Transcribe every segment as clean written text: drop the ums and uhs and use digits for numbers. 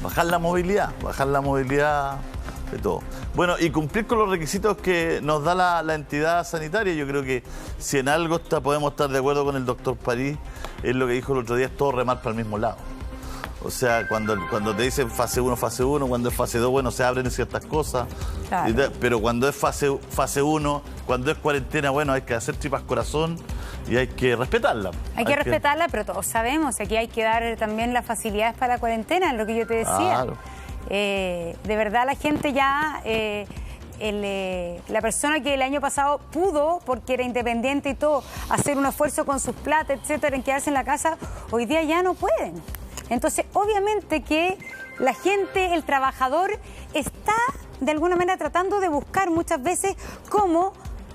bajar la movilidad de todo. Bueno, y cumplir con los requisitos que nos da la entidad sanitaria. Yo creo que si en algo podemos estar de acuerdo con el doctor París, es lo que dijo el otro día, es todo remar para el mismo lado. O sea, cuando te dicen fase 1, cuando es fase 2, bueno, se abren ciertas cosas. Claro. Pero cuando es fase 1, cuando es cuarentena, bueno, hay que hacer tripas corazón y hay que respetarla. Hay que respetarla, pero todos sabemos que aquí hay que dar también las facilidades para la cuarentena, es lo que yo te decía. Claro. De verdad la gente ya... la persona que el año pasado pudo, porque era independiente y todo, hacer un esfuerzo con sus plata, etcétera, en quedarse en la casa, hoy día ya no pueden. Entonces, obviamente que la gente, el trabajador, está de alguna manera tratando de buscar muchas veces cómo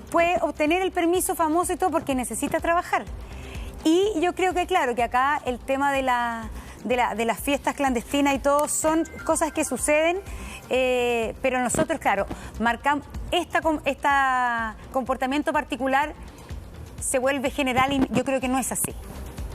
puede obtener el permiso famoso y todo, porque necesita trabajar. Y yo creo que, claro, que acá el tema de las fiestas clandestinas y todo son cosas que suceden, pero nosotros, claro, marcamos este comportamiento particular se vuelve general y yo creo que no es así.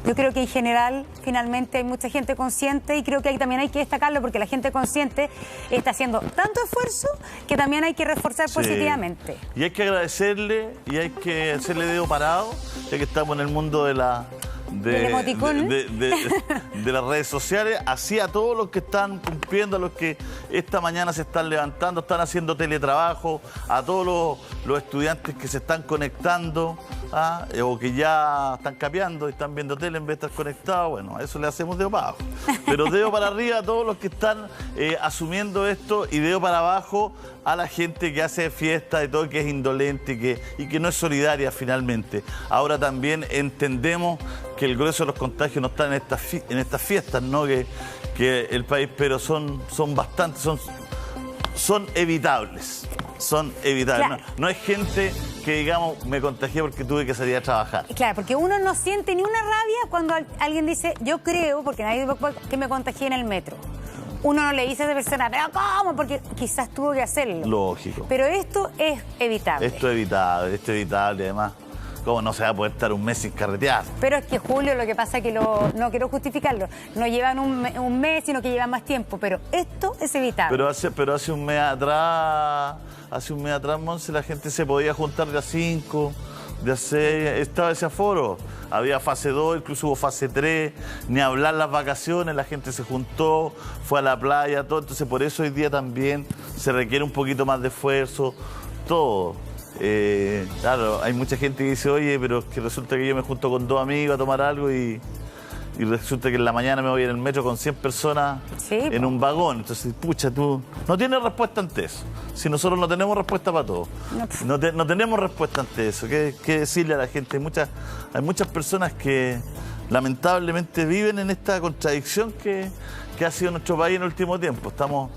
Yo creo que en general, finalmente, hay mucha gente consciente y creo que también hay que destacarlo porque la gente consciente está haciendo tanto esfuerzo que también hay que reforzar positivamente. Y hay que agradecerle y hay que hacerle dedo parado, ya que estamos en el mundo de las redes sociales, así a todos los que están cumpliendo, a los que esta mañana se están levantando, están haciendo teletrabajo, a todos los estudiantes que se están conectando, o que ya están capeando y están viendo tele en vez de estar conectados. Bueno, a eso le hacemos dedo para abajo. Pero dedo para arriba a todos los que están asumiendo esto y dedo para abajo a la gente que hace fiesta y todo, que es indolente y que no es solidaria finalmente. Ahora también entendemos que el grueso de los contagios no están en estas fiestas, ¿no? Que el país, pero son bastantes, son evitables. Son evitables. Claro. No es gente que, digamos, me contagié porque tuve que salir a trabajar. Claro, porque uno no siente ni una rabia cuando alguien dice, yo creo, porque nadie que me contagié en el metro. Uno no le dice a esa persona, pero ¿cómo? Porque quizás tuvo que hacerlo. Lógico. Pero esto es evitable. Esto es evitable, además. ¿Cómo no se va a poder estar un mes sin carretear? Pero es que, Julio, lo que pasa es que no quiero justificarlo. No llevan un mes, sino que llevan más tiempo. Pero esto es evitable. Pero hace un mes atrás, Monse, la gente se podía juntar de a 5, de a 6. Estaba ese aforo. Había fase 2, incluso hubo fase 3. Ni hablar las vacaciones, la gente se juntó, fue a la playa, todo. Entonces, por eso hoy día también se requiere un poquito más de esfuerzo, todo. Claro, hay mucha gente que dice, oye, pero es que resulta que yo me junto con 2 amigos a tomar algo y resulta que en la mañana me voy en el metro con 100 personas en un vagón. Entonces, pucha, tú no tienes respuesta ante eso. Si nosotros no tenemos respuesta para todo. No tenemos respuesta ante eso. ¿Qué decirle a la gente? Hay muchas personas que lamentablemente viven en esta contradicción que ha sido nuestro país en el último tiempo. Estamos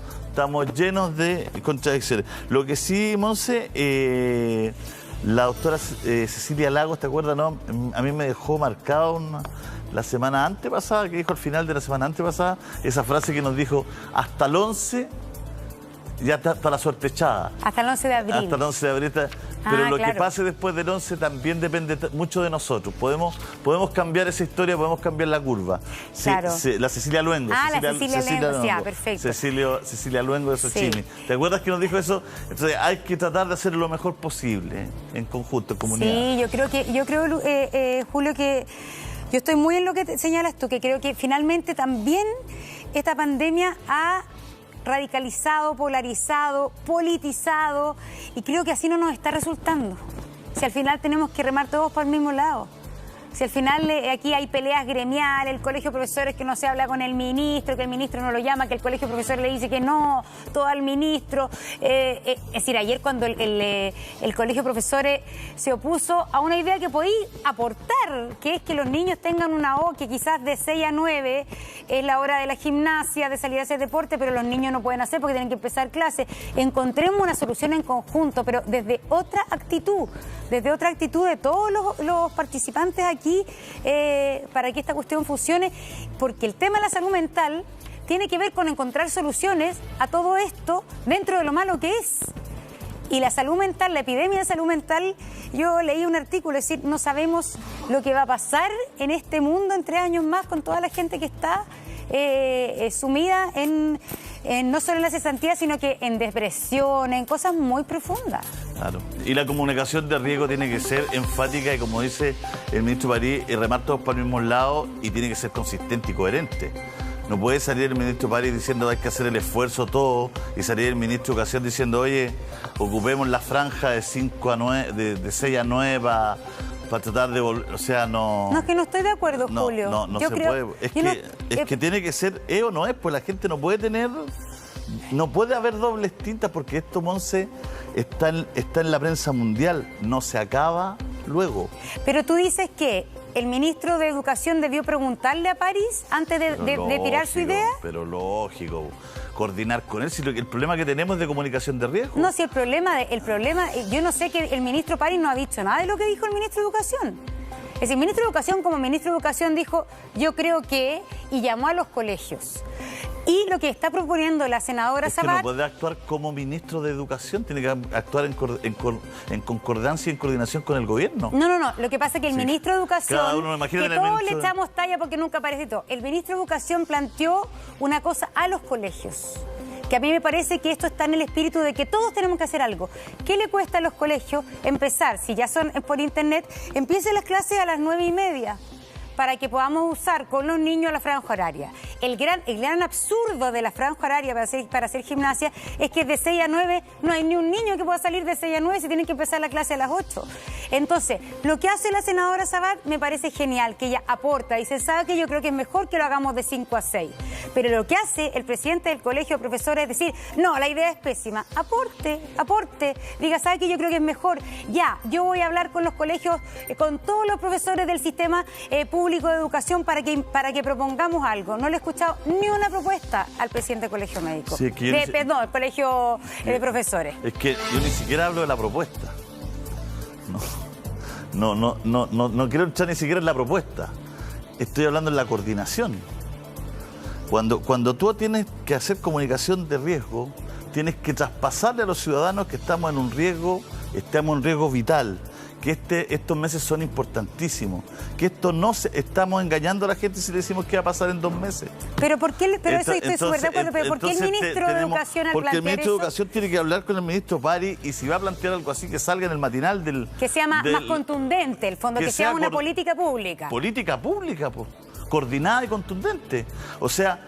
llenos de contradicciones. Lo que sí, Monse, la doctora Cecilia Lagos, ¿te acuerdas? No? A mí me dejó marcado la semana antepasada, que dijo al final de la semana antepasada, esa frase que nos dijo, hasta el 11 ya está la suerte echada. Hasta el 11 de abril. Hasta el 11 de abril. Pero lo que pase después del 11 también depende mucho de nosotros. Podemos cambiar esa historia, podemos cambiar la curva. Claro. La Cecilia Luengo. La Cecilia Luengo, ya, perfecto. Cecilia Luengo de Xochimilco. ¿Te acuerdas que nos dijo eso? Entonces hay que tratar de hacer lo mejor posible, en conjunto, en comunidad. Sí, yo creo, Julio, que yo estoy muy en lo que señalas tú, que creo que finalmente también esta pandemia ha radicalizado, polarizado, politizado, y creo que así no nos está resultando. Si al final tenemos que remar todos para el mismo lado. Si al final aquí hay peleas gremiales, el colegio de profesores que no se habla con el ministro, que el ministro no lo llama, que el colegio de profesores le dice que no, todo al ministro. Es decir, ayer cuando el colegio de profesores se opuso a una idea que podía aportar, que es que los niños tengan una hora que quizás de 6 a 9 es la hora de la gimnasia, de salir a hacer deporte, pero los niños no pueden hacer porque tienen que empezar clases. Encontremos una solución en conjunto, pero desde otra actitud de todos los participantes aquí, para que esta cuestión funcione, porque el tema de la salud mental tiene que ver con encontrar soluciones a todo esto dentro de lo malo que es. Y la salud mental, la epidemia de salud mental, yo leí un artículo, es decir, no sabemos lo que va a pasar en este mundo en 3 años más con toda la gente que está sumida en no solo en la cesantía, sino que en depresión, en cosas muy profundas. Claro. Y la comunicación de riesgo tiene que ser enfática y, como dice el ministro París, remar todos para el mismo lado, y tiene que ser consistente y coherente. No puede salir el ministro París diciendo hay que hacer el esfuerzo todo, y salir el ministro de Educación diciendo, oye, ocupemos la franja de 5 a 9, de 6 a 9 para tratar de volver. O sea, no... No, es que no estoy de acuerdo, Julio. No se puede. Es que tiene que ser o no es, pues la gente no puede tener... No puede haber dobles tintas, porque esto, Monse, está en la prensa mundial. No se acaba luego. Pero tú dices que el ministro de Educación debió preguntarle a París antes de tirar su idea. Pero lógico, coordinar con él. Si el problema que tenemos es de comunicación de riesgo. No, si el problema, yo no sé, que el ministro París no ha dicho nada de lo que dijo el ministro de Educación. Es decir, el ministro de Educación, como ministro de Educación, dijo, yo creo que, y llamó a los colegios. Y lo que está proponiendo la senadora Sabat... no puede actuar como ministro de Educación, tiene que actuar en concordancia y en coordinación con el gobierno. No. Lo que pasa es que el ministro de Educación... Cada uno, imagínate, que todos le echamos talla porque nunca aparece todo. El ministro de Educación planteó una cosa a los colegios, que a mí me parece que esto está en el espíritu de que todos tenemos que hacer algo. ¿Qué le cuesta a los colegios empezar? Si ya son por internet, empiecen las clases a las 9:30. Para que podamos usar con los niños la franja horaria. El gran absurdo de la franja horaria para hacer gimnasia es que de 6 a 9 no hay ni un niño que pueda salir de 6 a 9 si tienen que empezar la clase a las 8. Entonces, lo que hace la senadora Sabat me parece genial, que ella aporta y se sabe que yo creo que es mejor que lo hagamos de 5 a 6. Pero lo que hace el presidente del colegio de profesores es decir, no, la idea es pésima. Aporte. Diga, ¿sabe que yo creo que es mejor? Ya, yo voy a hablar con los colegios, con todos los profesores del sistema público de educación para que propongamos algo. No le he escuchado ni una propuesta al presidente del colegio médico. Sí, Perdón, el colegio de profesores. Es que yo ni siquiera hablo de la propuesta. No quiero entrar ni siquiera en la propuesta. Estoy hablando en la coordinación. Cuando tú tienes que hacer comunicación de riesgo, tienes que traspasarle a los ciudadanos que estamos en un riesgo vital, que estos meses son importantísimos, que estamos engañando a la gente si le decimos qué va a pasar en 2 meses. Pero ¿por qué? Eso estoy súper de acuerdo, pero ¿por qué el ministro de Educación al plantear eso? Porque el ministro de Educación tiene que hablar con el ministro París, y si va a plantear algo así, que salga en el matinal del... Que sea más contundente, el fondo, que sea una política pública. Política pública, pues, coordinada y contundente. O sea,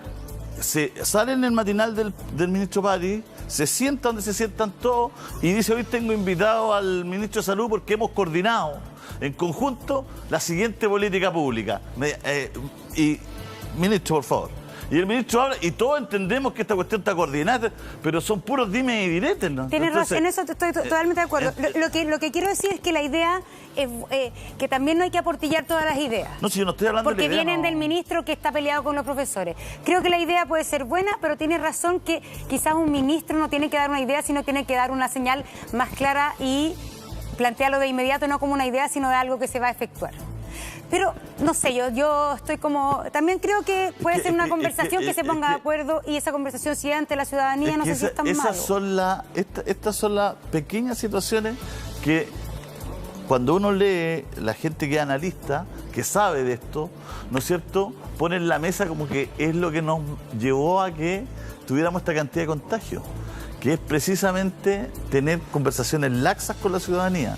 se sale en el matinal del ministro París, se sienta donde se sientan todos y dice, hoy tengo invitado al ministro de Salud porque hemos coordinado en conjunto la siguiente política pública. Ministro, por favor. Y el ministro habla y todos entendemos que esta cuestión está coordinada, pero son puros dimes y diretes, ¿no? Tienes razón, en eso estoy totalmente de acuerdo. Lo que quiero decir es que la idea es que también no hay que aportillar todas las ideas. No, si yo no estoy hablando de la idea, porque vienen del ministro que está peleado con los profesores. Creo que la idea puede ser buena, pero tienes razón que quizás un ministro no tiene que dar una idea, sino tiene que dar una señal más clara y plantearlo de inmediato, no como una idea, sino de algo que se va a efectuar. Pero, no sé, yo estoy como... También creo que puede ser una conversación que se ponga de acuerdo, y esa conversación si ante la ciudadanía, no sé si es tan malo. Estas son las pequeñas situaciones que cuando uno lee, la gente que es analista, que sabe de esto, ¿no es cierto?, pone en la mesa como que es lo que nos llevó a que tuviéramos esta cantidad de contagios, que es precisamente tener conversaciones laxas con la ciudadanía.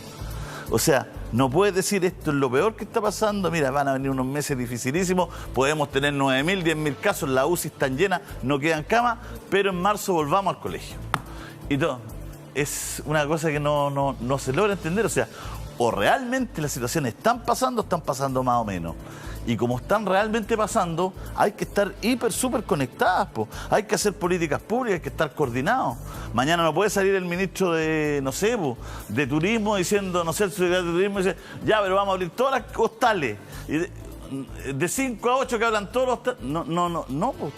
O sea, no puedes decir esto es lo peor que está pasando, mira, van a venir unos meses dificilísimos, podemos tener 9.000, 10.000 casos, las UCI están llenas, no quedan camas, pero en marzo volvamos al colegio. Y todo, es una cosa que no se logra entender, o sea, o realmente las situaciones están pasando más o menos. Y como están realmente pasando, hay que estar súper conectadas, po. Hay que hacer políticas públicas, hay que estar coordinados. Mañana no puede salir el ministro de, no sé, po, de turismo diciendo, no sé, el secretario de turismo dice, ya, pero vamos a abrir todas las hostales. Y de 5 a 8 que hablan todos los hostales. No, pues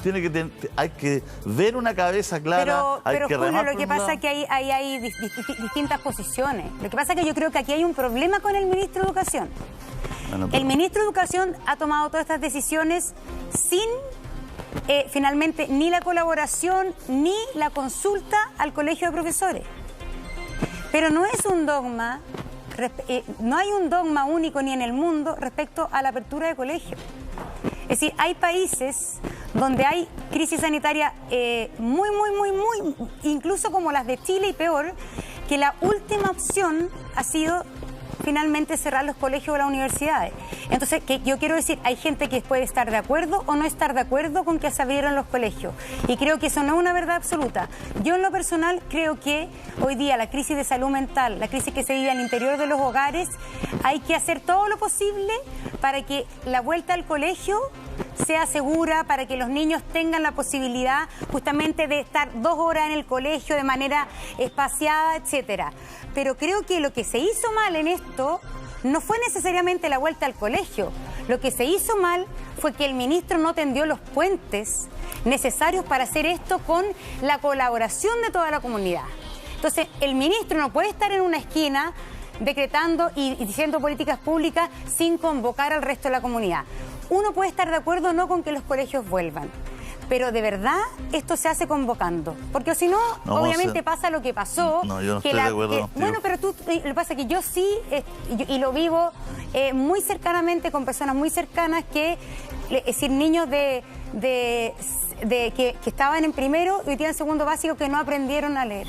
hay que ver una cabeza clara. Pero Julio, lo que pasa es que ahí hay distintas posiciones. Lo que pasa es que yo creo que aquí hay un problema con el ministro de Educación. Bueno, el ministro de Educación ha tomado todas estas decisiones sin finalmente ni la colaboración ni la consulta al colegio de profesores. Pero no es un dogma, no hay un dogma único ni en el mundo respecto a la apertura de colegios. Es decir, hay países donde hay crisis sanitaria muy, incluso como las de Chile y peor, que la última opción ha sido finalmente cerrar los colegios o las universidades. Entonces, que yo quiero decir, hay gente que puede estar de acuerdo o no estar de acuerdo con que se abrieron los colegios. Y creo que eso no es una verdad absoluta. Yo en lo personal creo que hoy día la crisis de salud mental, la crisis que se vive al interior de los hogares, hay que hacer todo lo posible para que la vuelta al colegio sea segura, para que los niños tengan la posibilidad justamente de estar 2 horas en el colegio de manera espaciada, etcétera. Pero creo que lo que se hizo mal en esto no fue necesariamente la vuelta al colegio. Lo que se hizo mal fue que el ministro no tendió los puentes necesarios para hacer esto con la colaboración de toda la comunidad. Entonces, el ministro no puede estar en una esquina decretando y diciendo políticas públicas sin convocar al resto de la comunidad. Uno puede estar de acuerdo o no con que los colegios vuelvan, pero de verdad esto se hace convocando, porque si no, obviamente pasa lo que pasó. No, yo no estoy de acuerdo contigo. Bueno, pero lo que pasa es que yo sí, y lo vivo muy cercanamente con personas muy cercanas, que es decir, niños que estaban en primero y hoy día en segundo básico que no aprendieron a leer.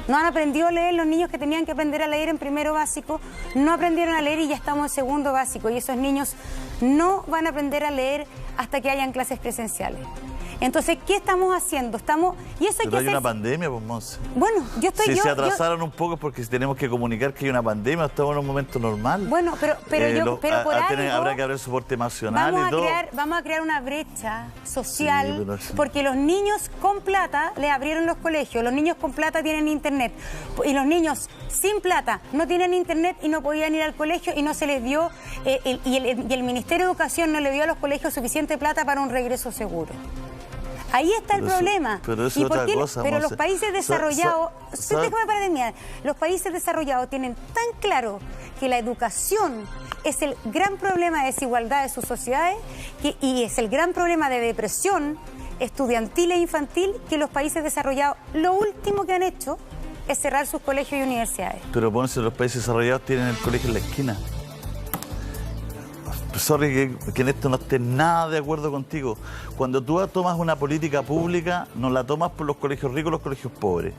No han aprendido a leer, los niños que tenían que aprender a leer en primero básico, no aprendieron a leer y ya estamos en segundo básico. Y esos niños no van a aprender a leer hasta que hayan clases presenciales. Entonces, ¿qué estamos haciendo? Y eso pero hay una pandemia, pues, Monse. Bueno, Si se atrasaron un poco porque tenemos que comunicar que hay una pandemia, estamos en un momento normal. Bueno, pero por algo habrá que haber soporte emocional y todo. Vamos a crear una brecha social, porque los niños con plata le abrieron los colegios, los niños con plata tienen internet, y los niños sin plata no tienen internet y no podían ir al colegio y no se les dio, y el Ministerio de Educación no le dio a los colegios suficiente plata para un regreso seguro. Ahí está el problema. Pero eso es otra cosa, pero los países desarrollados, déjame para terminar, los países desarrollados tienen tan claro que la educación es el gran problema de desigualdad de sus sociedades y es el gran problema de depresión estudiantil e infantil, que los países desarrollados lo último que han hecho es cerrar sus colegios y universidades. Pero ponse, los países desarrollados tienen el colegio en la esquina. Sorry que en esto no esté nada de acuerdo contigo. Cuando tú tomas una política pública, no la tomas por los colegios ricos y los colegios pobres.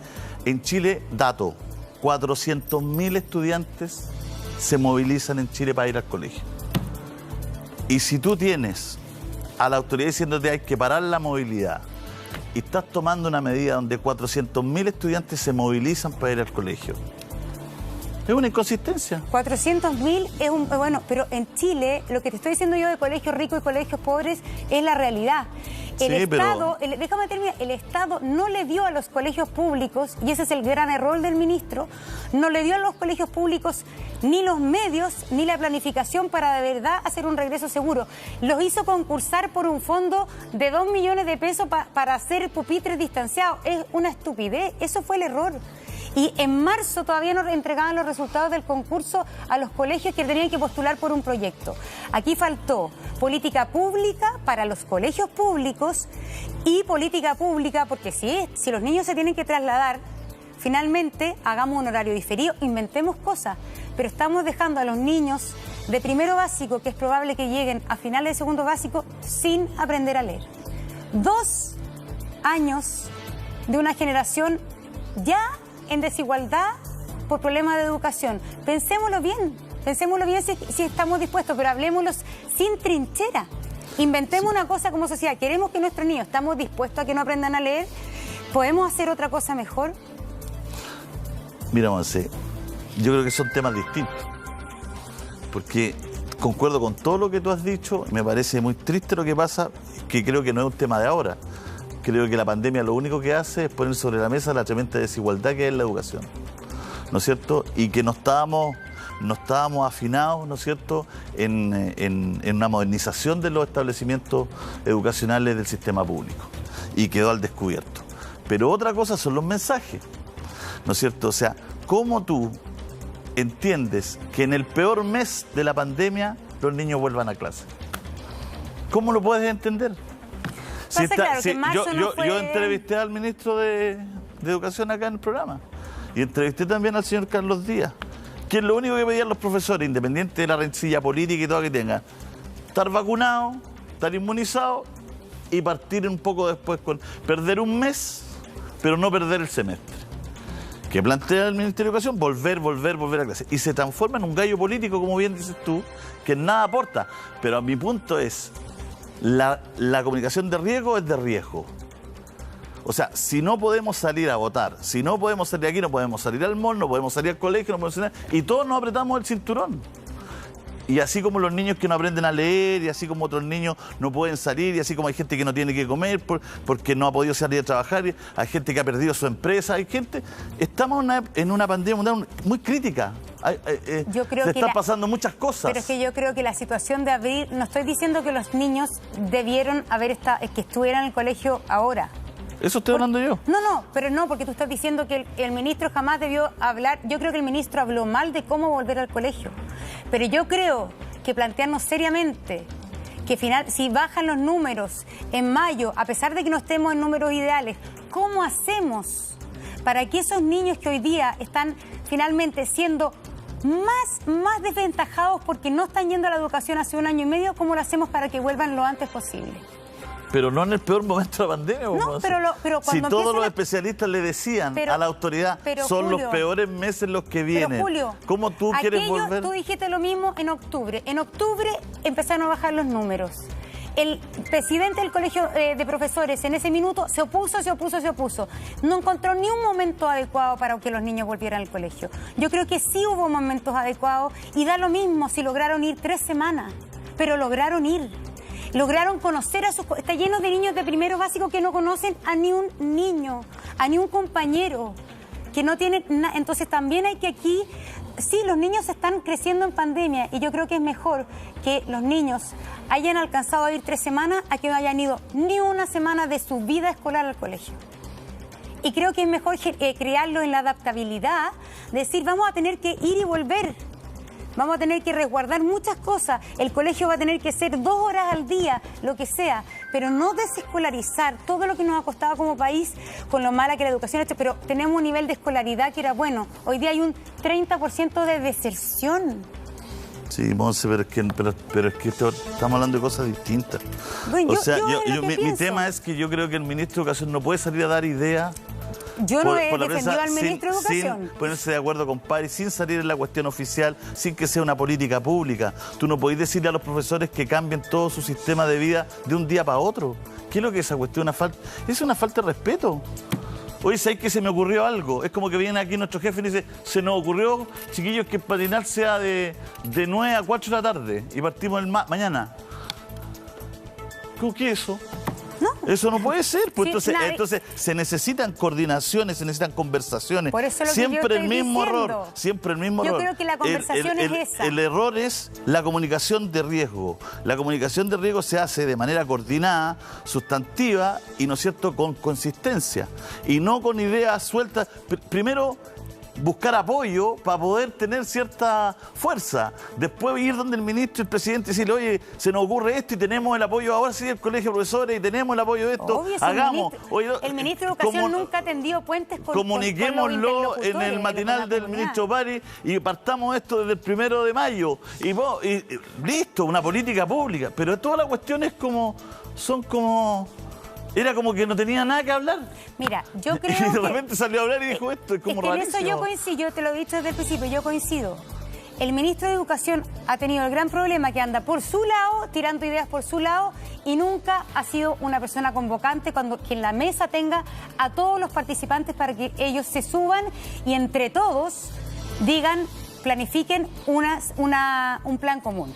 En Chile, dato, 400.000 estudiantes se movilizan en Chile para ir al colegio. Y si tú tienes a la autoridad diciéndote hay que parar la movilidad y estás tomando una medida donde 400.000 estudiantes se movilizan para ir al colegio, es una inconsistencia. 400.000 es un... Bueno, pero en Chile, lo que te estoy diciendo yo de colegios ricos y colegios pobres es la realidad. Déjame terminar, el Estado no le dio a los colegios públicos, y ese es el gran error del ministro, no le dio a los colegios públicos ni los medios ni la planificación para de verdad hacer un regreso seguro. Los hizo concursar por un fondo de 2 millones de pesos para hacer pupitres distanciados. Es una estupidez, eso fue el error. Y en marzo todavía no entregaban los resultados del concurso a los colegios que tenían que postular por un proyecto. Aquí faltó política pública para los colegios públicos y política pública, porque si los niños se tienen que trasladar, finalmente hagamos un horario diferido, inventemos cosas, pero estamos dejando a los niños de primero básico, que es probable que lleguen a finales de segundo básico, sin aprender a leer. 2 años de una generación ya en desigualdad por problemas de educación. Pensémoslo bien si estamos dispuestos, pero hablemoslo sin trinchera. Inventemos una cosa como sociedad. Queremos que nuestros niños, estamos dispuestos a que no aprendan a leer. ¿Podemos hacer otra cosa mejor? Mira, Monse, yo creo que son temas distintos. Porque concuerdo con todo lo que tú has dicho, me parece muy triste lo que pasa, que creo que no es un tema de ahora. Creo que la pandemia lo único que hace es poner sobre la mesa la tremenda desigualdad que es la educación, ¿no es cierto? Y que no estábamos afinados, ¿no es cierto?, en una modernización de los establecimientos educacionales del sistema público. Y quedó al descubierto. Pero otra cosa son los mensajes, ¿no es cierto? O sea, ¿cómo tú entiendes que en el peor mes de la pandemia los niños vuelvan a clase? ¿Cómo lo puedes entender? Yo entrevisté al ministro de Educación acá en el programa y entrevisté también al señor Carlos Díaz, que es lo único que pedían los profesores, independiente de la rencilla política y todo que tengan: estar vacunado, estar inmunizado y partir un poco después con perder un mes, pero no perder el semestre. Que plantea el Ministerio de Educación, volver a clase. Y se transforma en un gallo político, como bien dices tú, que nada aporta. Pero a mi punto es, la comunicación de riesgo es de riesgo. O sea, si no podemos salir a votar, si no podemos salir aquí, no podemos salir al mall, no podemos salir al colegio, no podemos salir, y todos nos apretamos el cinturón. Y así como los niños que no aprenden a leer, y así como otros niños no pueden salir, y así como hay gente que no tiene que comer porque no ha podido salir a trabajar, y hay gente que ha perdido su empresa, hay gente... Estamos en una pandemia mundial muy crítica. Yo creo se que están pasando muchas cosas. Pero es que yo creo que la situación de abril... No estoy diciendo que los niños debieron que estuvieran en el colegio ahora. Eso estoy hablando yo. No, pero no, porque tú estás diciendo que el ministro jamás debió hablar. Yo creo que el ministro habló mal de cómo volver al colegio. Pero yo creo que plantearnos seriamente que si bajan los números en mayo, a pesar de que no estemos en números ideales, ¿cómo hacemos para que esos niños que hoy día están finalmente siendo más desventajados porque no están yendo a la educación hace 1 año y medio, cómo lo hacemos para que vuelvan lo antes posible? Pero no en el peor momento de la pandemia. No, pero si todos los especialistas le decían a la autoridad, son Julio, los peores meses los que vienen. Pero Julio, ¿cómo tú quieres volver? Tú dijiste lo mismo en octubre. En octubre empezaron a bajar los números. El presidente del colegio de profesores en ese minuto se opuso. No encontró ni un momento adecuado para que los niños volvieran al colegio. Yo creo que sí hubo momentos adecuados y da lo mismo si lograron ir 3 semanas, pero lograron ir. Lograron conocer a sus... Está lleno de niños de primero básico que no conocen a ni un niño, a ni un compañero, que no tienen nada. Entonces también hay que aquí... Sí, los niños están creciendo en pandemia y yo creo que es mejor que los niños hayan alcanzado a ir 3 semanas a que no hayan ido ni 1 semana de su vida escolar al colegio. Y creo que es mejor crearlo en la adaptabilidad, decir, vamos a tener que ir y volver. Vamos a tener que resguardar muchas cosas. El colegio va a tener que ser 2 horas al día, lo que sea, pero no desescolarizar todo lo que nos ha costado como país con lo mala que la educación es. Pero tenemos un nivel de escolaridad que era bueno. Hoy día hay un 30% de deserción. Sí, Monse, pero es que estamos hablando de cosas distintas. Bueno, mi tema es que yo creo que el ministro de Educación no puede salir a dar ideas. Yo no he defendido al ministro de Educación. Sin ponerse de acuerdo con padres, sin salir en la cuestión oficial, sin que sea una política pública. Tú no podés decirle a los profesores que cambien todo su sistema de vida de un día para otro. ¿Qué es lo que es esa cuestión? Es una falta de respeto. Oye, ¿sabes que se me ocurrió algo? Es como que viene aquí nuestro jefe y dice, se nos ocurrió, chiquillos, que el patinar sea de 9 a 4 de la tarde y partimos mañana. ¿Cómo que eso? No. Eso no puede ser, pues sí, entonces se necesitan coordinaciones, se necesitan conversaciones. Por eso lo siempre que yo el mismo diciendo. error, siempre el mismo yo error. Yo creo que la conversación es esa. El error es la comunicación de riesgo. La comunicación de riesgo se hace de manera coordinada, sustantiva y, ¿no es cierto?, con consistencia. Y no con ideas sueltas. Primero, buscar apoyo para poder tener cierta fuerza. Después ir donde el ministro y el presidente y decirle, oye, se nos ocurre esto y tenemos el apoyo ahora sí del colegio de profesores y tenemos el apoyo de esto. Obvio, hagamos. El ministro de Educación nunca ha tendido puentes con comuniquémoslo en el matinal del ministro Pari y partamos esto desde el 1 de mayo. Y listo, una política pública. Pero toda la cuestión es era como que no tenía nada que hablar. Mira, yo creo que... Y de repente salió a hablar y dijo esto, es como rarísimo. En eso yo coincido, te lo he dicho desde el principio, yo coincido. El ministro de Educación ha tenido el gran problema que anda por su lado, tirando ideas por su lado, y nunca ha sido una persona convocante que en la mesa tenga a todos los participantes para que ellos se suban y entre todos digan, planifiquen un plan común,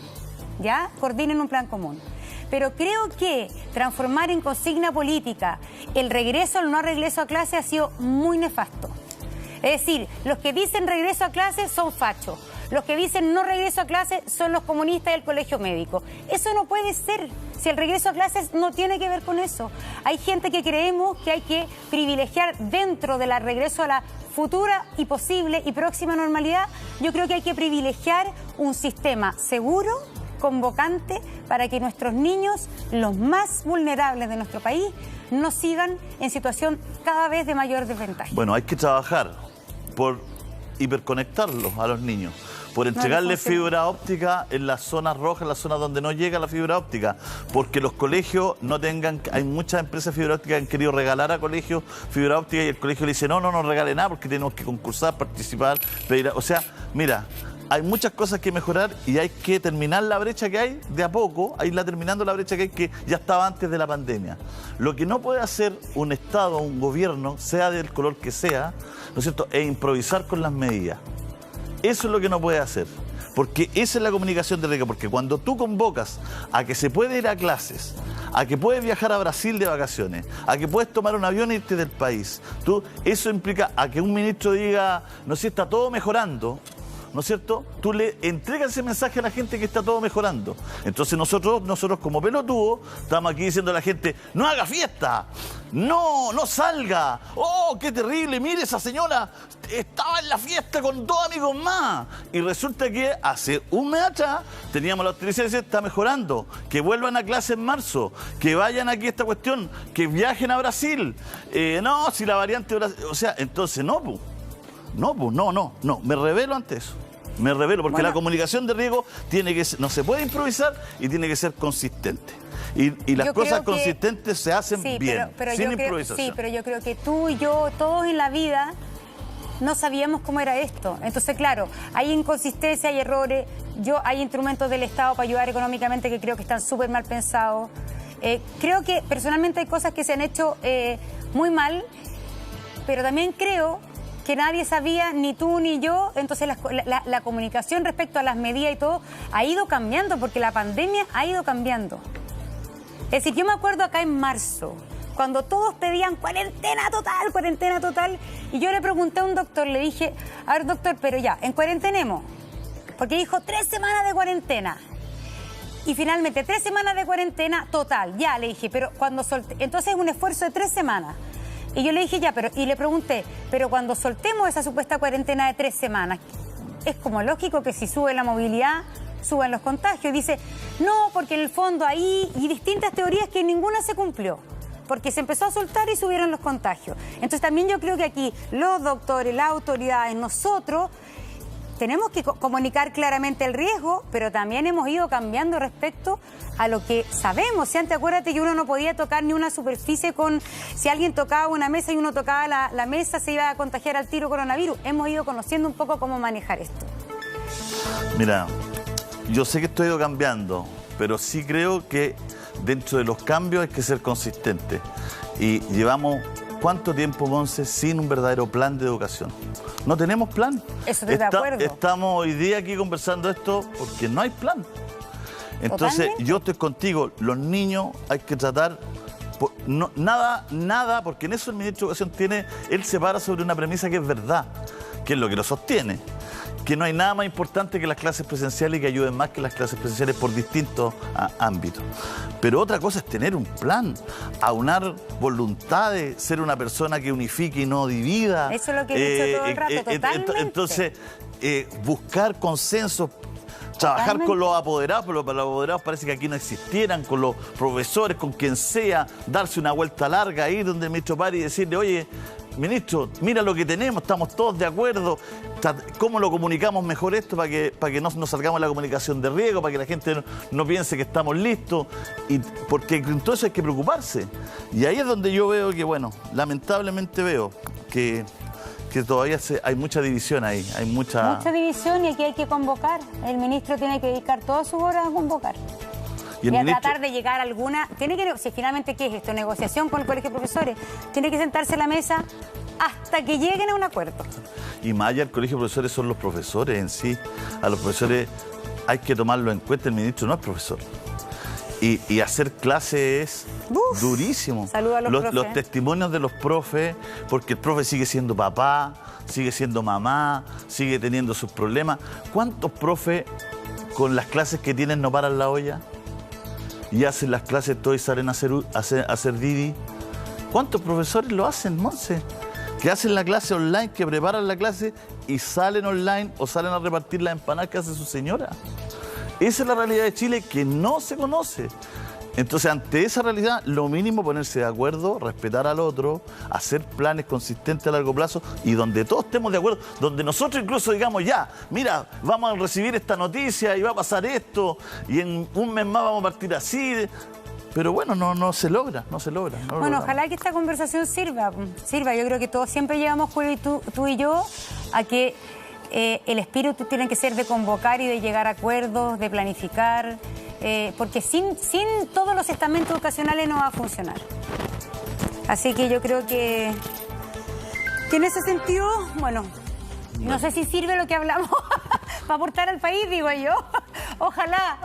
¿ya? Coordinen un plan común. Pero creo que transformar en consigna política el regreso o el no regreso a clase ha sido muy nefasto. Es decir, los que dicen regreso a clase son fachos. Los que dicen no regreso a clase son los comunistas del colegio médico. Eso no puede ser. Si el regreso a clases no tiene que ver con eso. Hay gente que creemos que hay que privilegiar dentro del regreso a la futura y posible y próxima normalidad. Yo creo que hay que privilegiar un sistema seguro, convocante, para que nuestros niños, los más vulnerables de nuestro país, no sigan en situación cada vez de mayor desventaja. Bueno, hay que trabajar por hiperconectarlos a los niños, por entregarle fibra óptica en las zonas rojas, en las zonas donde no llega la fibra óptica, porque los colegios no tengan, hay muchas empresas de fibra óptica que han querido regalar a colegios fibra óptica y el colegio le dice, no regale nada porque tenemos que concursar, participar, pedir, o sea, mira, hay muchas cosas que mejorar y hay que terminar la brecha que hay de a poco, a irla terminando la brecha que hay, que ya estaba antes de la pandemia. Lo que no puede hacer un Estado, un gobierno, sea del color que sea, ¿no es cierto?, es improvisar con las medidas. Eso es lo que no puede hacer, porque esa es la comunicación de riesgo, porque cuando tú convocas a que se puede ir a clases, a que puedes viajar a Brasil de vacaciones, a que puedes tomar un avión e irte del país, eso implica a que un ministro diga, no sé, si está todo mejorando, ¿no es cierto? Tú le entregas ese mensaje a la gente que está todo mejorando. Entonces nosotros como pelotudos, estamos aquí diciendo a la gente, no haga fiesta, no salga, oh, qué terrible, mire, esa señora estaba en la fiesta con 2 amigos más. Y resulta que hace un mes atrás teníamos la autorización de decir, está mejorando, que vuelvan a clase en marzo, que vayan aquí a esta cuestión, que viajen a Brasil. No, si la variante, o sea, entonces no, me rebelo ante eso. Me revelo, porque la comunicación de riesgo tiene que ser, no se puede improvisar y tiene que ser consistente. Y las cosas consistentes se hacen bien, sin improvisación. Sí, pero yo creo que tú y yo, todos en la vida, no sabíamos cómo era esto. Entonces, claro, hay inconsistencia, hay errores. Hay instrumentos del Estado para ayudar económicamente que creo que están súper mal pensados. Creo que personalmente hay cosas que se han hecho muy mal, pero también creo que nadie sabía, ni tú ni yo, entonces la comunicación respecto a las medidas y todo ha ido cambiando, porque la pandemia ha ido cambiando. Es decir, yo me acuerdo acá en marzo, cuando todos pedían cuarentena total, y yo le pregunté a un doctor, le dije, a ver doctor, pero ya, en cuarentenemos, porque dijo 3 semanas de cuarentena. Y finalmente 3 semanas de cuarentena total, ya, le dije, pero cuando entonces es un esfuerzo de 3 semanas. Y yo le dije ya, y le pregunté, pero cuando soltemos esa supuesta cuarentena de 3 semanas, es como lógico que si sube la movilidad, suben los contagios. Y dice, no, porque en el fondo ahí, y distintas teorías que ninguna se cumplió, porque se empezó a soltar y subieron los contagios. Entonces también yo creo que aquí los doctores, las autoridades, nosotros, tenemos que comunicar claramente el riesgo, pero también hemos ido cambiando respecto a lo que sabemos. Si antes, acuérdate que uno no podía tocar ni una superficie si alguien tocaba una mesa y uno tocaba la mesa, se iba a contagiar al tiro coronavirus. Hemos ido conociendo un poco cómo manejar esto. Mira, yo sé que esto ha ido cambiando, pero sí creo que dentro de los cambios hay que ser consistente. Y llevamos ¿cuánto tiempo, Monse, sin un verdadero plan de educación? No tenemos plan. Eso estoy de acuerdo. Estamos hoy día aquí conversando esto porque no hay plan. Entonces, yo estoy contigo. Los niños hay que tratar... nada, porque en eso el ministro de Educación él se para sobre una premisa que es verdad, que es lo que lo sostiene. Que no hay nada más importante que las clases presenciales y que ayuden más que las clases presenciales por distintos ámbitos. Pero otra cosa es tener un plan, aunar voluntades, ser una persona que unifique y no divida. Eso es lo que he dicho todo el rato, totalmente. Entonces, buscar consensos, trabajar con los apoderados, pero para los apoderados parece que aquí no existieran, con los profesores, con quien sea, darse una vuelta larga, ir donde el ministro París y decirle, oye, ministro, mira lo que tenemos, estamos todos de acuerdo, ¿cómo lo comunicamos mejor esto para que no nos salgamos la comunicación de riesgo, para que la gente no piense que estamos listos? Porque entonces hay que preocuparse. Y ahí es donde yo veo que, bueno, lamentablemente veo que todavía hay mucha división ahí, hay mucha división, y aquí hay que convocar. El ministro tiene que dedicar todas sus horas a convocar. Y a tratar de llegar a alguna... si finalmente, ¿qué es esto? Negociación con el colegio de profesores. Tiene que sentarse a la mesa hasta que lleguen a un acuerdo. Y más allá del colegio de profesores son los profesores en sí. A los profesores hay que tomarlo en cuenta. El ministro no es profesor. Y hacer clase es durísimo. Saludos a los profes. Los testimonios de los profes, porque el profe sigue siendo papá, sigue siendo mamá, sigue teniendo sus problemas. ¿Cuántos profes con las clases que tienen no paran la olla? Y hacen las clases todo y salen a hacer Didi. ¿Cuántos profesores lo hacen, Monse? Que hacen la clase online, que preparan la clase y salen online o salen a repartir las empanadas que hace su señora. Esa es la realidad de Chile que no se conoce. Entonces, ante esa realidad, lo mínimo ponerse de acuerdo, respetar al otro, hacer planes consistentes a largo plazo y donde todos estemos de acuerdo, donde nosotros incluso digamos, ya, mira, vamos a recibir esta noticia y va a pasar esto y en un mes más vamos a partir así. Pero bueno, no se logra. Bueno, ojalá que esta conversación sirva. Yo creo que todos siempre llevamos, Julio, y tú y yo, a que el espíritu tiene que ser de convocar y de llegar a acuerdos, de planificar, porque sin todos los estamentos educacionales no va a funcionar. Así que yo creo que en ese sentido, bueno, no sé si sirve lo que hablamos para aportar al país, digo yo. Ojalá.